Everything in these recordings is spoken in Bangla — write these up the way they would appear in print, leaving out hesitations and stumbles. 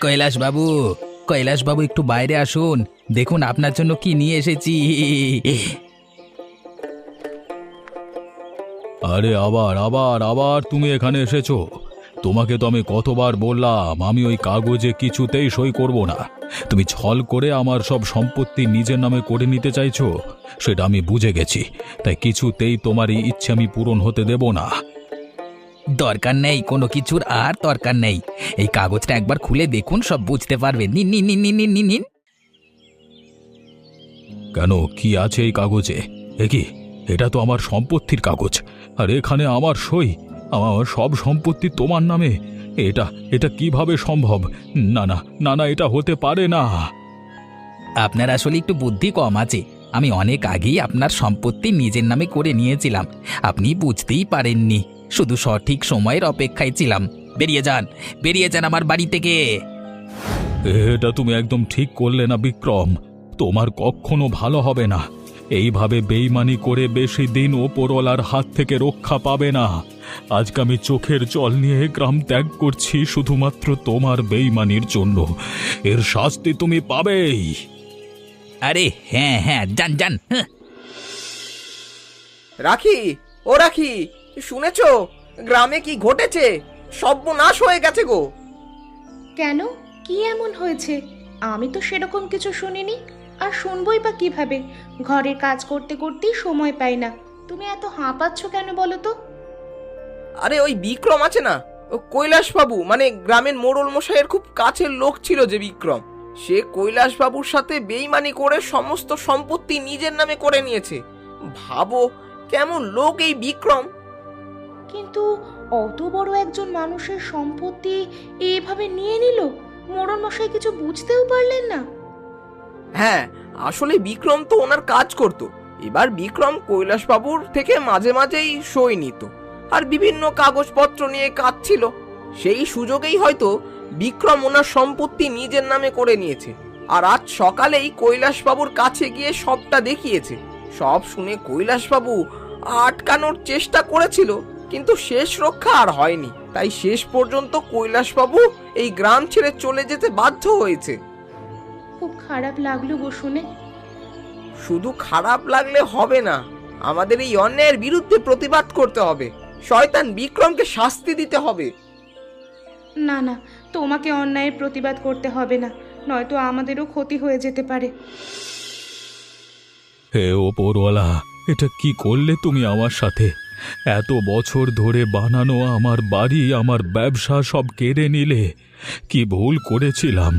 কৈলাস বাবু, কৈলাস বাবু একটু বাইরে আসুন। দেখুন আপনার জন্য কি নিয়ে এসেছি। আরে আবার আবার আবার তুমি এখানে এসেছো? তোমাকে তো আমি কতবার বললাম আমি ওই কাগজে কিছুতেই সই করব না। তুমি ছল করে আমার সব সম্পত্তি নিজের নামে করে নিতে চাইছো, সেটা আমি বুঝে গেছি। তাই কিছুতেই তোমার এই ইচ্ছে আমি পূরণ হতে দেব না। দরকার নেই, কোনো কিছুর আর দরকার নেই। এই কাগজটা একবার খুলে দেখুন, সব বুঝতে পারবেন। নিন নিন নিন নিন নিন নিন নিন। কেন, কি আছে এই কাগজে? কি, এটা তো আমার সম্পত্তির কাগজ, আর এখানে আমার সই। আমার সব সম্পত্তি তোমার নামে। এটা এটা কিভাবে সম্ভব? না না না না, এটা হতে পারে না। আপনার আসলে একটু বুদ্ধি কম আছে। আমি অনেক আগেই আপনার সম্পত্তি নিজের নামে করে নিয়েছিলাম, আপনি বুঝতেই পারেননি। শুধু সঠিক সময়ের অপেক্ষায় ছিলাম। বেরিয়ে যান, বেরিয়ে যান আমার বাড়ি থেকে। এটা তুমি একদম ঠিক করলে না বিক্রম। তোমার কখনো ভালো হবে না। এইভাবে বেইমানি করে বেশি দিন ওপরওয়ালার হাত থেকে রক্ষা পাবে না। আজকে আমি চোখের জল নিয়ে গ্রাম ত্যাগ করছি শুধুমাত্র তোমার বেইমানির জন্য। এর শাস্তি তুমি পাবেই। আরে হ্যাঁ হ্যাঁ, যান যান। হ্যাঁ। রাখি, ও রাখি, শুনেছো গ্রামে কি ঘটেছে? সর্বনাশ হয়ে গেছে গো। কেন, কি এমন হয়েছে? আমি তো সেরকম কিছু শুনিনি, আর শুনবই বা কিভাবে? ঘরের কাজ করতে করতেই সময় পাই না। তুমি এত হাঁপাচ্ছ কেন বলো তো? আরে ওই বিক্রম আছে না, ও কৈলাস বাবু, মানে গ্রামের মোড়ল মশাইয়ের খুব কাছের লোক ছিল যে বিক্রম, সে কৈলাস বাবুর সাথে বেইমানি করে সমস্ত সম্পত্তি নিজের নামে করে নিয়েছে। ভাবো কেমন লোক এই বিক্রম। কিন্তু অত বড় একজন মানুষের সম্পত্তি এইভাবে নিয়ে নিল, মোড়ল মশাই কিছু বুঝতেও পারলেন না? হ্যাঁ, আসলে বিক্রম তো ওনার কাজ করত। এবার বিক্রম কৈলাস বাবুর থেকে মাঝে মাঝেই সই নিত, আর বিভিন্ন কাগজপত্র নিয়ে কাজ ছিল। সেই সুযোগেই হয়তো বিক্রম ওনার সম্পত্তি নিজের নামে করে নিয়েছে। আর আজ সকালেই কৈলাস বাবুর কাছে গিয়ে সবটা দেখিয়েছে। সব শুনে কৈলাস বাবু আটকানোর চেষ্টা করেছিল, কিন্তু শেষ রক্ষা আর হয়নি। তাই শেষ পর্যন্ত কৈলাস বাবু এই গ্রাম ছেড়ে চলে যেতে বাধ্য হয়েছে। খুব খারাপ লাগলো গো শুনে। শুধু খারাপ লাগলে হবে না, আমাদের এই অন্যায়ের বিরুদ্ধে প্রতিবাদ করতে হবে। শয়তান বিক্রমকে শাস্তি দিতে হবে। না না, তোমাকে অন্যায়ের প্রতিবাদ করতে হবে না, নয়তো আমাদেরও ক্ষতি হয়ে যেতে পারে। হে ওপরওয়ালা, এটা কি করলে তুমি আমার সাথে? এত বছর ধরে বানানো আমার বাড়ি, আমার ব্যবসা সব কেড়ে নিলে। কি ভুল করেছিলাম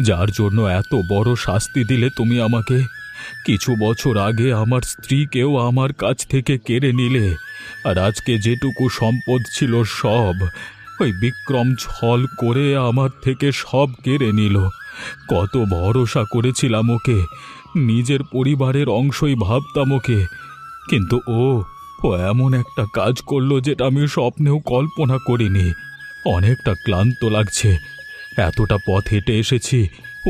যার জন্য এত বড় শাস্তি দিলে তুমি আমাকে? কিছু বছর আগে আমার স্ত্রীকেও আমার কাছ থেকে কেড়ে নিলে, আর আজকে যেটুকু সম্পদ ছিল সব ওই বিক্রম ছল করে আমার থেকে সব কেড়ে নিল। কত ভরসা করেছিলাম ওকে, নিজের পরিবারের অংশই ভাবতাম ওকে। কিন্তু ও ও এমন একটা কাজ করলো যেটা আমি স্বপ্নেও কল্পনা করিনি। অনেকটা ক্লান্ত লাগছে। এতটা পথ হেঁটে এসেছি,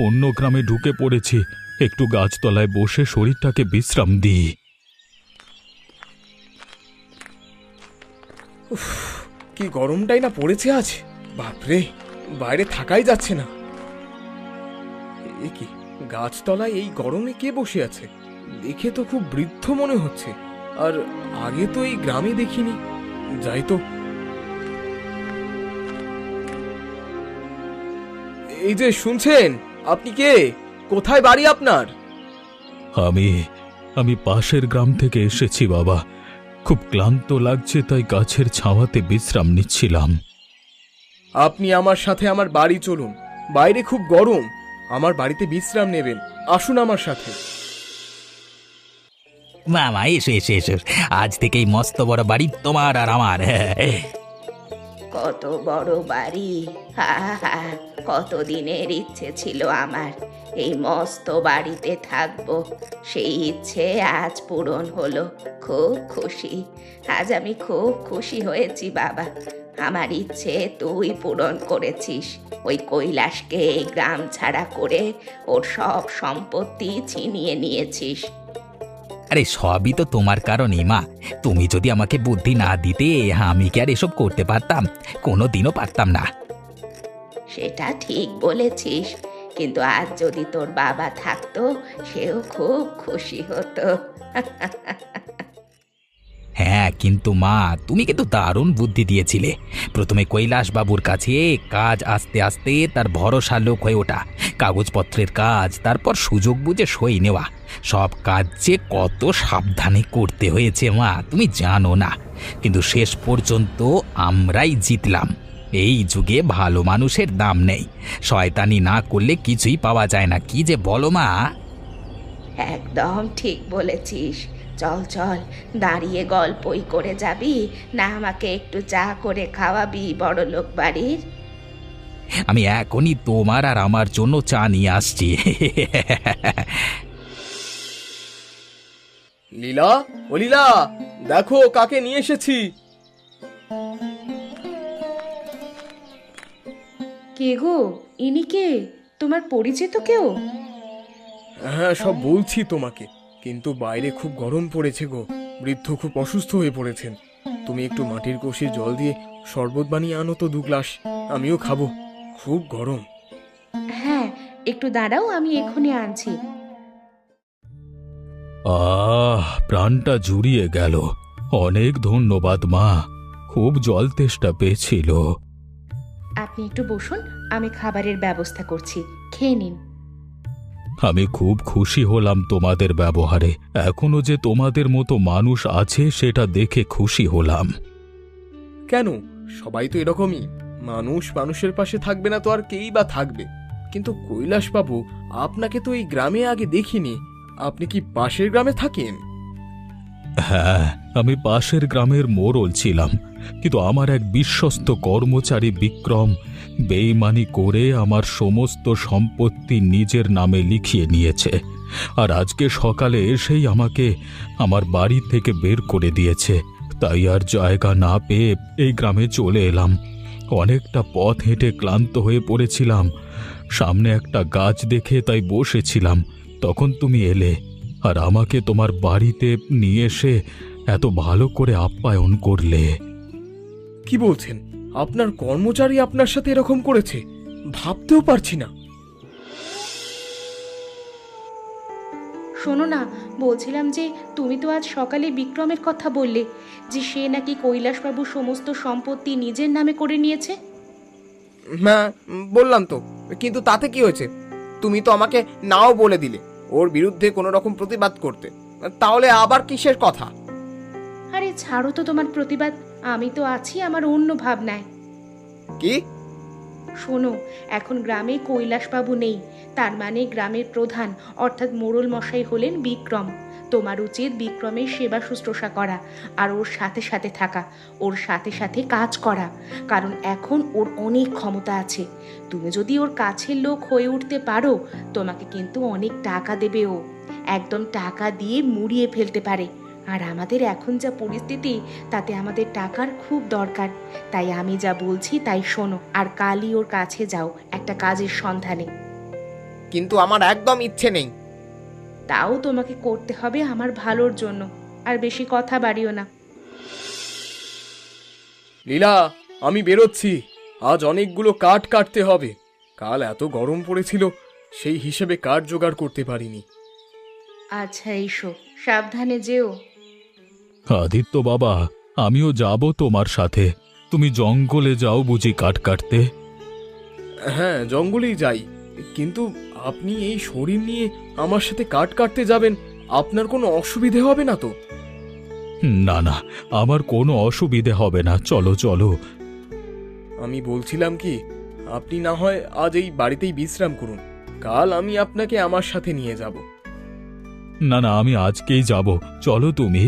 অন্য গ্রামে ঢুকে পড়েছি। একটু গাছতলায় বসে শরীরটাকে বিশ্রাম দিই। কি গরমটাই না পড়েছে আজ, বাপরে, বাইরে থাকাই যাচ্ছে না। এ কি, গাছতলায় এই গরমে কে বসে আছে? দেখে তো খুব বৃদ্ধ মনে হচ্ছে, আর আগে তো এই গ্রামে দেখিনি। যাই তো। এই যে শুনছেন, আপনি কে? কোথায় বাড়ি আপনার? আমি আমি পাশের গ্রাম থেকে এসেছি বাবা। খুব ক্লান্ত লাগছে, তাই গাছের ছাওয়াতে বিশ্রাম নিচ্ছিলাম। আপনি আমার সাথে আমার বাড়ি চলুন, বাইরে খুব গরম। আমার বাড়িতে বিশ্রাম নেবেন, আসুন আমার সাথে। মামা এসো এসো এসো, আজ থেকেই মস্ত বড় বাড়ি তোমার আর আমার। কত বড় বাড়ি! হা হা, কতদিনের ইচ্ছে ছিল আমার এই মস্ত বাড়িতে থাকবো। সেই ইচ্ছে আজ পূরণ হলো। খুব খুশি, আজ আমি খুব খুশি হয়েছি বাবা। আমার ইচ্ছে তুই পূরণ করেছিস। ওই কৈলাসকে এই গ্রাম ছাড়া করে ওর সব সম্পত্তি ছিনিয়ে নিয়েছিস। আরে সবই তো তোমার কারণেই মা। তুমি যদি আমাকে বুদ্ধি না দিতে, আমি কি আর এসব করতে পারতাম? কোনো দিনও পারতাম না। সেটা ঠিক বলেছিস, কিন্তু আজ যদি তোর বাবা থাকতো সেও খুব খুশি হতো। হ্যাঁ, কিন্তু মা, তুমি কিন্তু দারুণ বুদ্ধি দিয়েছিলে। প্রথমে কৈলাস বাবুর কাছে কাজ আস্তে আস্তে তার ভরসা লোক হয়ে ওঠা, কাগজপত্রের কাজ, তারপর সুযোগ বুঝে সই নেওয়া। সব কাজ যে কত সাবধানে করতে হয়েছে মা, তুমি জানো না। কিন্তু শেষ পর্যন্ত আমরাই জিতলাম। এই যুগে ভালো মানুষের দাম নেই, শয়তানি না করলে কিছুই পাওয়া যায় না। কি যে বলো মা! একদম ঠিক বলেছিস। চল চল, দাঁড়িয়ে গল্পই করে যাবি, না আমাকে একটু চা করে খাওয়াবি বড়লোক বাড়ির? আমি এখনই তোমার আর আমার জন্য চা নিয়ে আসছি। লীলা, ও লীলা, দেখো কাকে নিয়ে এসেছি। কে গো? ইনি কে? তোমার পরিচিত কেউ? হ্যাঁ, সব বলছি তোমাকে, কিন্তু বাইরে খুব গরম পড়েছে গো। বৃদ্ধ খুব অসুস্থ হয়ে পড়েছেন। তুমি একটু মাটির কলসির জল দিয়ে শরবত বানিয়ে আনো তো 2 গ্লাস, আমিও খাবো, খুব গরম। হ্যাঁ, একটু দাঁড়াও, আমি এক্ষুনি আনছি। প্রাণটা জুড়িয়ে গেল। অনেক ধন্যবাদ মা, খুব জল তেষ্টা পেয়েছিল। আপনি একটু বসুন, আমি খাবারের ব্যবস্থা করছি, খেয়ে নিন। আমি খুব খুশি হলাম তোমাদের ব্যবহারে। এখনো যে তোমাদের মতো মানুষ আছে সেটা দেখে খুশি হলাম। কেন, সবাই তো এরকমই। মানুষ মানুষের পাশে থাকবে না তো আর কেই বা থাকবে। কিন্তু কৈলাস বাবু, আপনাকে তো এই গ্রামে আগে দেখিনি। আপনি কি পাশের গ্রামে থাকেন? হ্যাঁ, আমি পাশের গ্রামের মোড়ল ছিলাম, কিন্তু আমার এক বিশ্বস্ত কর্মচারী বিক্রম বেইমানি করে আমার সমস্ত সম্পত্তি নিজের নামে লিখিয়ে নিয়েছে। আর আজকে সকালে এসেই আমাকে আমার বাড়ি থেকে বের করে দিয়েছে। তাই আর জায়গা না পেয়ে এই গ্রামে চলে এলাম। অনেকটা পথ হেঁটে ক্লান্ত হয়ে পড়েছিলাম। সামনে একটা গাছ দেখে তাই বসেছিলাম, তখন তুমি এলে আর আমাকে তোমার বাড়িতে নিয়ে এসে এত ভালো করে আপ্যায়ন করলে। কি বলছেন? আপনার কর্মচারী আপনার সাথে এরকম করেছে? ভাবতেও পারছি না। শোনো না, বলছিলাম যে তুমি তো আজ সকালে বিক্রমের কথা বললে যে সে নাকি কৈলাসবাবু সমস্ত সম্পত্তি নিজের নামে করে নিয়েছে। হ্যাঁ, বললাম তো, কিন্তু তাতে কি হয়েছে? তুমি তো আমাকে নাও বলে দিলে ওর বিরুদ্ধে কোনো রকম প্রতিবাদ করতে। তাহলে আবার কিসের কথা? আরে ছাড়ো তো তোমার প্রতিবাদ, আমি তো আছি আমার অন্য ভাবনায়। কি? শোনো, এখন গ্রামে কৈলাসবাবু নেই, তার মানে গ্রামের প্রধান অর্থাৎ মোড়ল মশাই হলেন বিক্রম। তোমার উচিত বিক্রমের সেবা শুশ্রূষা করা, আর ওর সাথে সাথে থাকা, ওর সাথে সাথে কাজ করা, কারণ এখন ওর অনেক ক্ষমতা আছে। তুমি যদি ওর কাছের লোক হয়ে উঠতে পারো, তোমাকে কিন্তু অনেক টাকা দেবে ও, একদম টাকা দিয়ে মুড়িয়ে ফেলতে পারে। আর আমাদের এখন যা পরিস্থিতি, তাতে আমাদের টাকার খুব দরকার। তাই আমি যা বলছি তাই শোনো, আর কালই ওর কাছে যাও একটা কাজের সন্ধানে। কিন্তু আমার একদম ইচ্ছে নেই। তাও তোমাকে করতে হবে আমার ভালোর জন্য, আর বেশি কথা বাড়িও না। লীলা, আমি বেরোচ্ছি। আজ অনেকগুলো কাঠ কাটতে হবে। কাল এত গরম পড়েছিল, সেই হিসেবে কাঠ জোগাড় করতে পারিনি। আচ্ছা, এসো, সাবধানে যেও। আদিত্য বাবা, আমিও যাব তোমার সাথে। তুমি জঙ্গলে যাও বুঝি কাঠ কাটতে? হ্যাঁ, জঙ্গলেই যাই, কিন্তু আপনি এই শরীর নিয়ে আমার সাথে কাঠ কাটতে যাবেন, আপনার কোনো অসুবিধে হবে না তো? না না, আমার কোনো অসুবিধে হবে না, চলো চলো। আমি বলছিলাম কি, আপনি না হয় আজ এই বাড়িতেই বিশ্রাম করুন, কাল আমি আপনাকে আমার সাথে নিয়ে যাব। না না, আমি আজকেই যাব, চলো তুমি।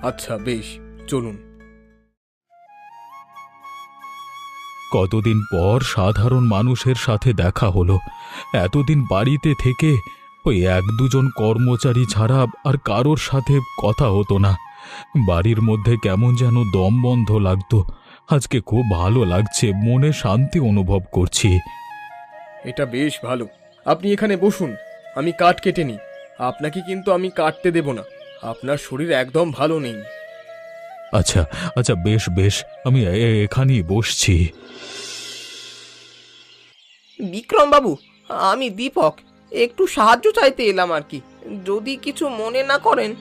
আচ্ছা বেশ, চলুন। কতদিন পর সাধারণ মানুষের সাথে দেখা হলো। এতদিন বাড়িতে থেকে ওই 1-2 কর্মচারী ছাড়া আর কারোর সাথে কথা হতো না। বাড়ির মধ্যে কেমন যেন দম বন্ধ লাগতো। আজকে খুব ভালো লাগছে, মনে শান্তি অনুভব করছি। এটা বেশ ভালো। আপনি এখানে বসুন, আমি কাঠ কেটে নিই। আপনাকে কিন্তু আমি কাটতে দেব না, আপনার শরীর একদম ভালো নেই। আচ্ছা আচ্ছা, বেশ বেশ, আমি এখানেই বসছি। বিক্রম বাবু, আমি দীপক, একটু সাহায্য চাইতে এলাম আর কি। যদি কিছু মনে না করেন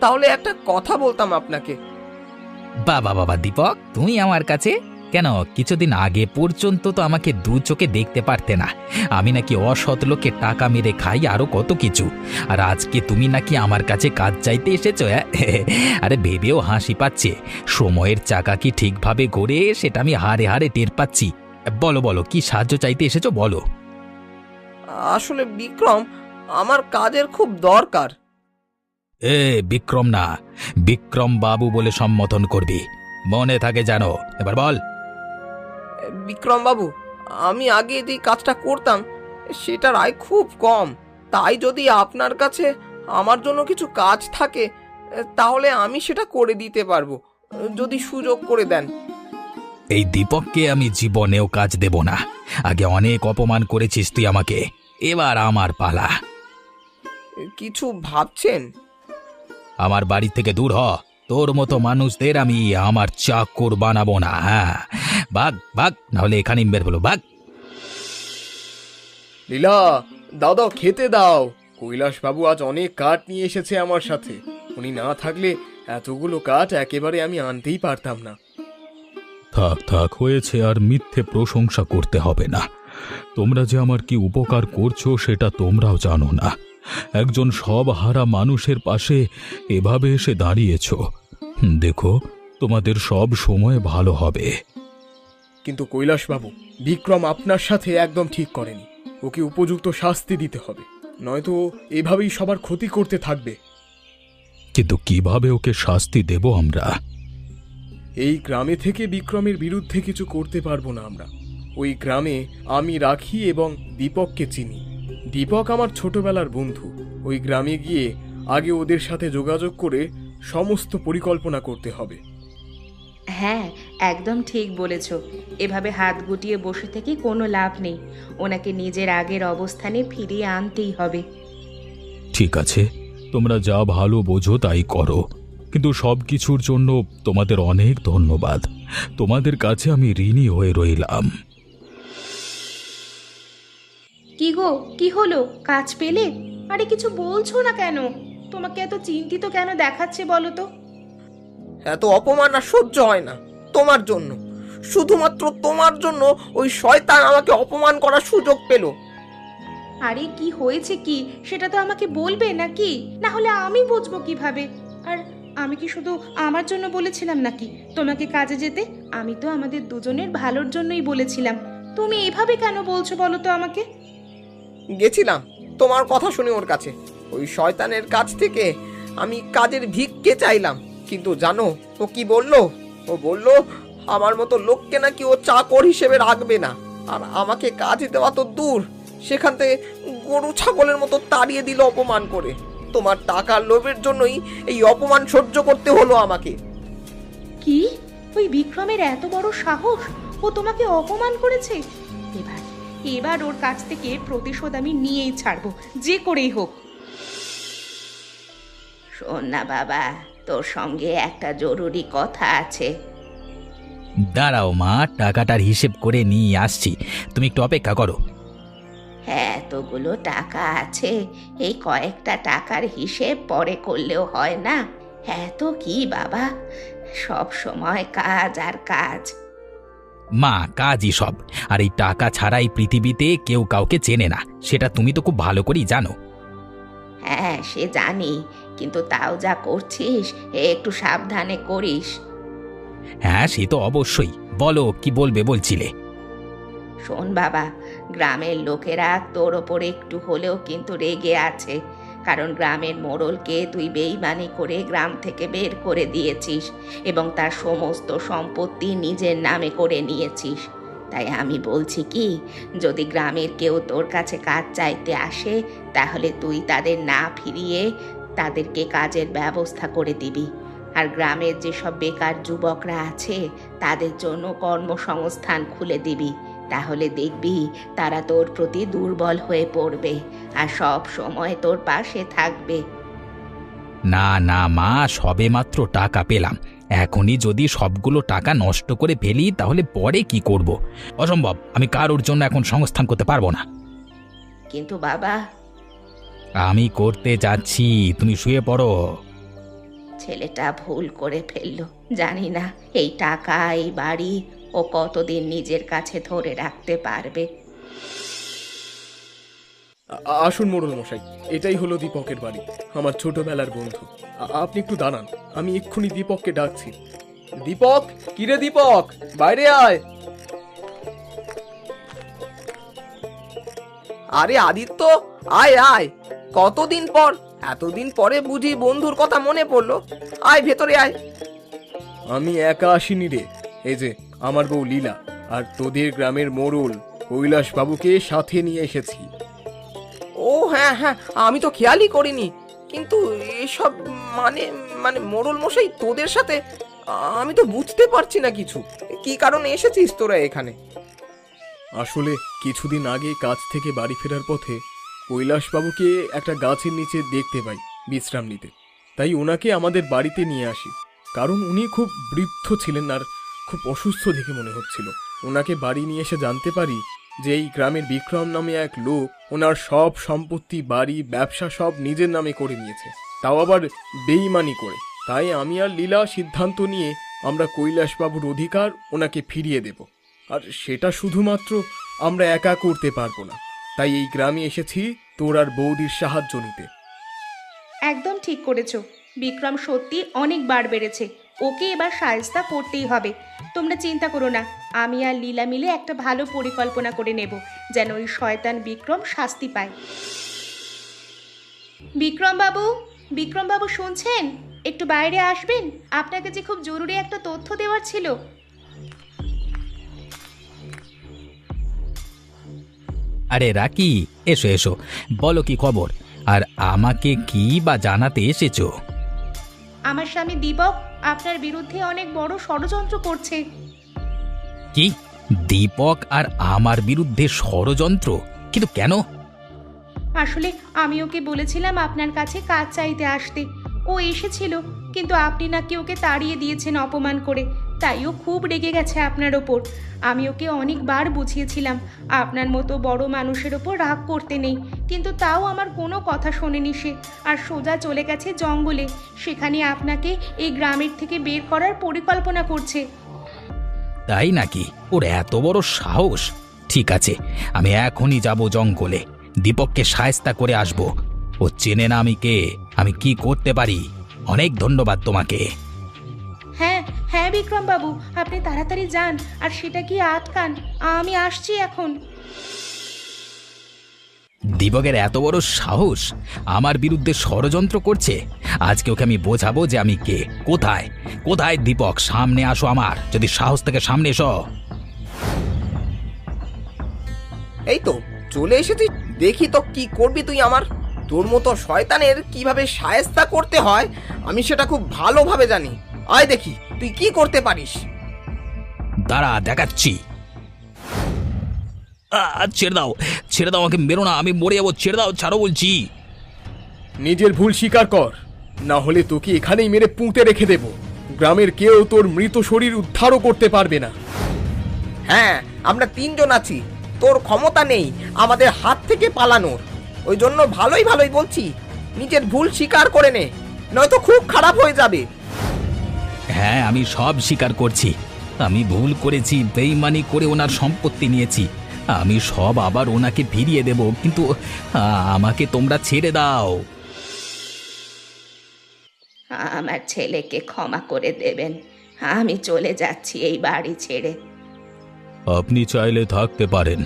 তাহলে একটা কথা বলতাম আপনাকে। বাবা বাবা দীপক, তুমি আমার কাছে কেন? কিছুদিন আগে পর্যন্ত তো আমাকে দু চোখে দেখতে পারতে না। আমি নাকি অসৎ লোকে টাকা মেরে খাই, আরো কত কিছু। আর আজকে তুমি নাকি আমার কাছে কাজ চাইতে এসেছো? আরে ভেবেও হাসি পাচ্ছে। সময়ের চাকা কি ঠিকভাবে ঘোরে সেটা আমি হারে হারে টের পাচ্ছি। বলো বলো, কি সাহায্য চাইতে এসেছো বলো। আসলে বিক্রম, আমার কাজের খুব দরকার। বিক্রম না, বিক্রম বাবু বলে সম্বোধন করবি, মনে থাকে জানো। এবার বল। বিক্রম বাবু, আমি আগে যে কাজটা করতাম সেটার আয় খুব কম। তাই যদি আপনার কাছে আমার জন্য কিছু কাজ থাকে তাহলে আমি সেটা করে দিতে পারবো, যদি সুযোগ করে দেন। এই দীপককে আমি জীবনেও কাজ দেব না। আগে অনেক অপমান করেছিস তুই আমাকে, এবার আমার পালা। কিছু ভাবছেন? আমার বাড়ি থেকে দূর হ। তোর মতো মানুষদের আমি আমার চাকর বানাবো না। হ্যাঁ, ভাগ ভাগ, নাহলে এখানে বের হলো, ভাগ। লীলা, দাদা খেতে দাও। কৈলাস বাবু আজ অনেক কাঠ নিয়ে এসেছে আমার সাথে। উনি না থাকলে এতগুলো কাঠ একেবারে আমি আনতেই পারতাম না। থাক থাক, হয়েছে, আর মিথ্যে প্রশংসা করতে হবে না। তোমরা যে আমার কি উপকার করছো সেটা তোমরাও জানো না। একজন সব হারা মানুষের পাশে এভাবে এসে দাঁড়িয়েছো। দেখো, তোমাদের সব সময় ভালো হবে। কিন্তু কৈলাস বাবু, বিক্রম আপনার সাথে একদম ঠিক করেনি। ওকে উপযুক্ত শাস্তি দিতে হবে, নয়তো এভাবেই সবার ক্ষতি করতে থাকবে। কিন্তু কিভাবে ওকে শাস্তি দেব আমরা? এই গ্রামে থেকে বিক্রমের বিরুদ্ধে কিছু করতে পারবো না আমরা। ওই গ্রামে আমি রাখি এবং দীপককে চিনি। দীপক আমার ছোটবেলার বন্ধু। ওই গ্রামে গিয়ে আগে ওদের সাথে যোগাযোগ করে সমস্ত পরিকল্পনা করতে হবে। হ্যাঁ, একদম ঠিক বলেছ। এভাবে হাত গুটিয়ে বসে থেকে কোনো লাভ নেই। ওনাকে নিজের আগের অবস্থানে ফিরিয়ে আনতেই হবে। ঠিক আছে, তোমরা যা ভালো বোঝো তাই করো, কিন্তু সব কিছুর জন্য তোমাদের অনেক ধন্যবাদ। তোমাদের কাছে আমি ঋণী হয়ে রইলাম। কি গো, কি হলো? কাজ পেলে? আরে কিছু বলছো না কেন? তোমাকে এত চিন্তিত কেন দেখাচ্ছে বলো তো? এত অপমান আর সহ্য হয় না তোমার জন্য। শুধুমাত্র তোমার জন্য ওই শয়তান আমাকে অপমান করার সুযোগ পেল। আরে কি হয়েছে কি সেটা তো আমাকে বলবে নাকি? না হলে আমি বুঝবো কিভাবে? আর আমি কি শুধু আমার জন্য বলেছিলাম নাকি তোমাকে কাজে যেতে? আমি তো আমাদের দুজনের ভালোর জন্যই বলেছিলাম। তুমি এভাবে কেন বলছো বলো তো আমাকে? গেছিলাম তোমার কথা শুনে ওর কাছে। ওই শয়তানের কাছ থেকে আমি কাজের ভিক্ষে চাইলাম, কিন্তু জানো ও কি বললো? ও বললো আমার মতো লোককে নাকি ও চাকর হিসেবে রাখবে না। আর আমাকে কাজ দেওয়া তো দূর, সেখান থেকে গরু ছাগলের মতো তাড়িয়ে দিল অপমান করে। তোমার টাকার লোভের জন্যই এই অপমান সহ্য করতে হলো আমাকে। কি? ওই বিক্রমের এত বড় সাহস? ও তোমাকে অপমান করেছে? এবার এবার ওর কাছ থেকে প্রতিশোধ আমি নিয়েই ছাড়বো, যে করেই হোক। শোন না বাবা, তোর সঙ্গে একটা জরুরি কথা আছে। দাঁড়াও মা, টাকাটার হিসেব করে নিয়ে আসছি, তুমি একটু অপেক্ষা করো। হ্যাঁ, এতগুলো টাকা আছে, এই কয়েকটা টাকার হিসেব পরে করলেও হয় না? এত কি বাবা, সব সময় কাজ আর কাজ। মা, কাজই সব। আর এই টাকা ছাড়া এই পৃথিবীতে কেউ কাউকে চেনে না, সেটা তুমি তো খুব ভালো করেই জানো। হ্যাঁ, সে জানি, কিন্তু তাও যা করছিস একটু সাবধানে করিস। হ্যাঁ, সে তো অবশ্যই। বলো, কি বলবে বলছিলে? শোন বাবা, গ্রামের লোকেরা তোর ওপর একটু হলেও কিন্তু রেগে আছে, কারণ গ্রামের মোড়লকে তুই বেইমানি করে গ্রাম থেকে বের করে দিয়েছিস এবং তার সমস্ত সম্পত্তি নিজের নামে করে নিয়েছিস। তাই আমি বলছি কি, যদি গ্রামের কেউ তোর কাছে কাজ চাইতে আসে তাহলে তুই তাদের না ফিরিয়ে তাদেরকে কাজের ব্যবস্থা করে দিবি। আর গ্রামের যেসব বেকার যুবকরা আছে তাদের জন্য কর্মসংস্থান খুলে দিবি। তাহলে দেখবি তারা তোর প্রতি দুর্বল হয়ে পড়বে আর সব সময় তোর পাশে থাকবে। না না মা, সবে মাত্র টাকা পেলাম। এখনই যদি সবগুলো টাকা নষ্ট করে ফেলি তাহলে পরে কি করব? অসম্ভব, আমি কারোর জন্য এখন সংস্থান করতে পারবো না। কিন্তু বাবা, আমি করতে যাচ্ছি, তুমি শুয়ে পড়ো। ছেলেটা ভুল করে ফেললো। জানি না এই টাকা, এই বাড়ি ও কতদিন নিজের কাছে ধরে রাখতে পারবে। আসুন মোড়ল মশাই, এটাই হলো দীপকের বাড়ি, আমার ছোটবেলার বন্ধু। আপনি একটু দাঁড়ান, আমি এক্ষুনি দীপককে ডাকছি। দীপক, কিরে দীপক, বাইরে আয়। আরে আদিত্য, আয় আয়। কতদিন পর, এতদিন পরে বুঝি বন্ধুর কথা মনে পড়লো। আয় ভেতরে আয়। আমি একা আসিনি রে, এই যে আমার বউ লীলা আর তোদের গ্রামের মোড়ল কৈলাস বাবুকে সাথে নিয়ে এসেছি। ও হ্যাঁ হ্যাঁ, আমি তো খেয়ালই করিনি। কিন্তু এসব মানে মানে মোড়ল মশাই তোদের সাথে, আমি তো বুঝতে পারছি না কিছু। কি কারণে এসেছিস তোরা এখানে? আসলে কিছুদিন আগে কাজ থেকে বাড়ি ফেরার পথে কৈলাস বাবুকে একটা গাছের নিচে দেখতে পাই বিশ্রাম নিতে। তাই ওনাকে আমাদের বাড়িতে নিয়ে আসি, কারণ উনি খুব বৃদ্ধ ছিলেন আর খুব অসুস্থ দেখে মনে হচ্ছিল। ওনাকে বাড়ি নিয়ে এসে জানতে পারি যে এই গ্রামের বিক্রম নামে এক লোক ওনার সব সম্পত্তি, বাড়ি, ব্যবসা সব নিজের নামে করে নিয়েছে, তাও আবার বেইমানি করে। তাই আমি আর লীলা সিদ্ধান্ত নিয়ে আমরা কৈলাসবাবুর অধিকার ওনাকে ফিরিয়ে দেব। আর সেটা শুধুমাত্র আমরা একা করতে পারবো না, তাই এই গ্রামে এসেছি তোর আর বৌদির সাহায্য নিতে। একদম ঠিক করেছো। বিক্রম সত্যি অনেক বার বেড়েছে, ওকে এবার শায়েস্তা করতেই হবে। তোমরা চিন্তা করো না, আমি আর লীলা মিলে একটা ভালো পরিকল্পনা করে নেব যেন ওই শয়তান বিক্রম শাস্তি পায়। বিক্রম বাবু শুনছেন? একটু বাইরে আসবেন, আপনাকে যে খুব জরুরি একটা তথ্য দেওয়ার ছিল। আরে রাকি, এসো এসো, বলো কি খবর, আর আমাকে কি বা জানাতে এসেছো? আমার স্বামী দীপক আপনার বিরুদ্ধে অনেক বড় ষড়যন্ত্র করছে। কি? দীপক আর আমার বিরুদ্ধে ষড়যন্ত্র? কিন্তু কেন? আসলে আমি ওকে বলেছিলাম আপনার কাছে কাজ চাইতে আসতে, ও এসেছিল, কিন্তু আপনি নাকি ওকে তাড়িয়ে দিয়েছেন অপমান করে। তাই ও খুব রেগে গেছে আপনার ওপর। আমি ওকে অনেকবার বুঝিয়েছিলাম আপনার মতো বড় মানুষের ওপর রাগ করতে নেই, কিন্তু তাও আমার কোনো কথা শোনেনি সে, আর সোজা চলে গেছে জঙ্গলে। সেখানে আপনাকে এই গ্রামের থেকে বের করার পরিকল্পনা করছে। তাই নাকি? ওর এত বড় সাহস! ঠিক আছে, আমি এখনই যাব জঙ্গলে, দীপককে শায়েস্তা করে আসব। ও চেনে না আমি কে, আমি কি করতে পারি। অনেক ধন্যবাদ তোমাকে। হ্যাঁ হ্যাঁ বিক্রম বাবু, আপনি তাড়াতাড়ি যান আর সেটা কি আটকান। আমি আসছি এখন। দীপকের এত বড় সাহস, আমার বিরুদ্ধে ষড়যন্ত্র করছে। আজকে ওকে আমি বোঝাবো যে আমি কে। কোথায় কোথায় দীপক? সামনে আসো আমার, যদি সাহস থেকে সামনে এসো। এই তো চলে এসেছিস, দেখি তো কি করবি তুই আমার। তোর মতো শয়তানের কিভাবে শায়েস্তা করতে হয় আমি সেটা খুব ভালোভাবে জানি। আয় দেখি তুই কি করতে পারিস। দাঁড়া, দেখাচ্ছি। ছেড়ে দাও, ছেড়ে দাও, আমাকে মেরো না, আমি মরে যাবো। ছেড়ে দাও, ছাড়ো বলছি। নিজের ভুল স্বীকার কর, না হলে তোকে এখানেই মেরে পুঁতে রেখে দেব। গ্রামের কেউ তোর মৃত শরীর উদ্ধারও করতে পারবে না। হ্যাঁ, আমরা তিনজন আছি, তোর ক্ষমতা নেই আমাদের হাত থেকে পালানোর। ওই জন্য ভালোই ভালোই বলছি, নিজের ভুল স্বীকার করে নে, নয়তো খুব খারাপ হয়ে যাবে। হ্যাঁ, আমি সব স্বীকার করছি। আমি ভুল করেছি, বেইমানি করে ওনার সম্পত্তি নিয়েছি। আমি সব আবার ওনাকে ফিরিয়ে দেব, কিন্তু আমাকে তোমরা ছেড়ে দাও। আমার ছেলেকে ক্ষমা করে দেবেন, আমি চলে যাচ্ছি এই বাড়ি ছেড়ে। আপনি চাইলে থাকতে পারেন,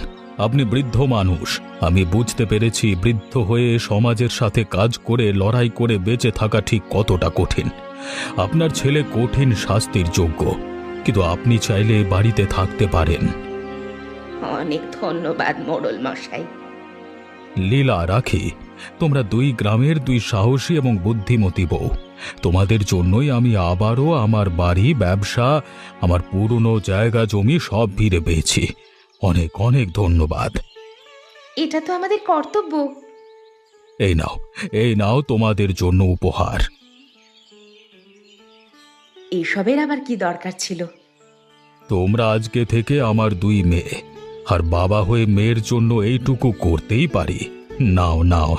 আপনি বৃদ্ধ মানুষ। আমি বুঝতে পেরেছি বৃদ্ধ হয়ে সমাজের সাথে কাজ করে লড়াই করে বেঁচে থাকা ঠিক কতটা কঠিন। আপনার ছেলে কঠিন শাস্তির যোগ্য, কিন্তু আপনি চাইলে বাড়িতে থাকতে পারেন। অনেক ধন্যবাদ মোড়ল মশাই। লীলা, রাখি, তোমরা দুই গ্রামের দুই সাহসী এবং বুদ্ধিমতী বউ। তোমাদের জন্যই আমি আবারও আমার বাড়ি, ব্যবসা, আমার পুরনো জায়গা জমি সব ফিরে পেয়েছি। অনেক অনেক ধন্যবাদ। এটা তো আমাদের কর্তব্য। এই নাও তোমাদের জন্য উপহার। এইসবের আবার কি দরকার ছিল? তোমরা আজকে থেকে আমার 2 মেয়ে, আর বাবা হয়ে মেয়ের জন্য এইটুকু করতেই পারি। নাও নাও।